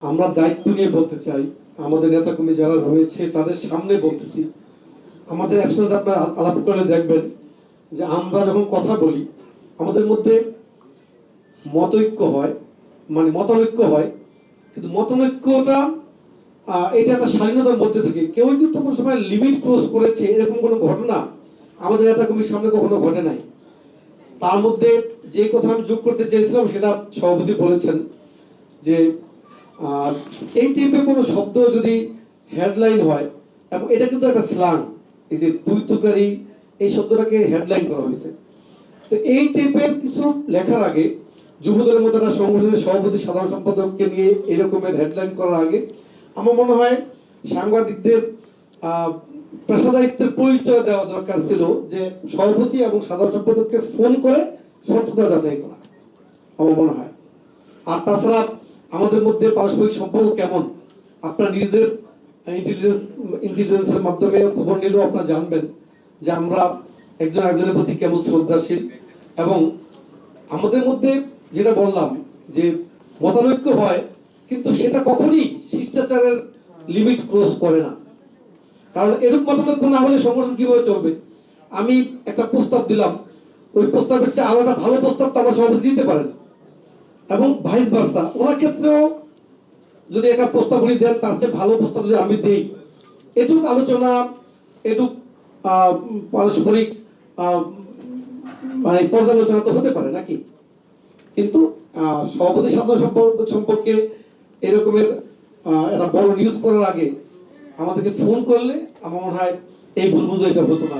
আমরা দায়িত্ব নিয়ে বলতে চাই, আমাদের নেতাকর্মী যারা রয়েছে তাদের সামনে বলতেছি, আমাদের একসাথে আপনারা আলাপ করলে দেখবেন যে আমরা যখন কথা বলি আমাদের মধ্যে মতৈক্য হয়, মানে মতানৈক্য হয়, কিন্তু মতানৈক্যটা এটা একটা স্বাধীনতার মধ্যে থেকে কেউ কিন্তু কোনো সময় লিমিট ক্রস করেছে এরকম কোনো ঘটনা আমাদের নেতাকর্মীর সামনে কখনো ঘটে নাই। তার মধ্যে যে কথা আমি যোগ করতে চেয়েছিলাম সেটা সভাপতি বলেছেন যে এই টাইপের কোনো শব্দ যদি হেডলাইন হয়, এবং এটা কিন্তু একটা স্ল্যাং, এই যে তুই তুকারি এই শব্দটাকে হেডলাইন করা হয়েছে। তো এই টাইপের কিছু লেখার আগে যুবদলের মতো একটা সংগঠনের সভাপতি সাধারণ সম্পাদককে নিয়ে এরকমের হেডলাইন করার আগে আমার মনে হয় সাংবাদিকদের পেশাদারিত্বের পরিচয় দেওয়া দরকার ছিল, যে সভাপতি এবং সাধারণ সম্পাদককে ফোন করে সত্যতা যাচাই করা আমার মনে হয়। আর তাছাড়া আমাদের মধ্যে পারস্পরিক সম্পর্ক কেমন আপনারা নিজেদের ইন্টেলিজেন্সের মাধ্যমে খবর নিলেও আপনারা জানবেন যে আমরা একজন একজনের প্রতি কেমন শ্রদ্ধাশীল। এবং আমাদের মধ্যে যেটা বললাম যে মতানৈক্য হয়, কিন্তু সেটা কখনই শিষ্টাচারের লিমিট ক্রস করে না। কারণ এরূপ মতানৈক্য না হলে সংগঠন কিভাবে চলবে? আমি একটা প্রস্তাব দিলাম, ওই প্রস্তাবের চেয়ে আরো একটা ভালো প্রস্তাব তো আমার সভাপতি দিতে পারেন, এবং ভাইস ভার্সা ওনার ক্ষেত্রেও যদি একটা প্রস্তাব উনি দেন তার চেয়ে ভালো প্রস্তাব যদি আমি দিই, এটুক আলোচনা, এটুক পারস্পরিক মানে পর্যালোচনা তো হতে পারে নাকি? কিন্তু সভাপতি সাধারণ সম্পাদক সম্পর্কে এরকমের একটা বড় নিউজ করার আগে আমাদেরকে ফোন করলে আমার মনে হয় এই ভুল বুঝে এটা হতো না।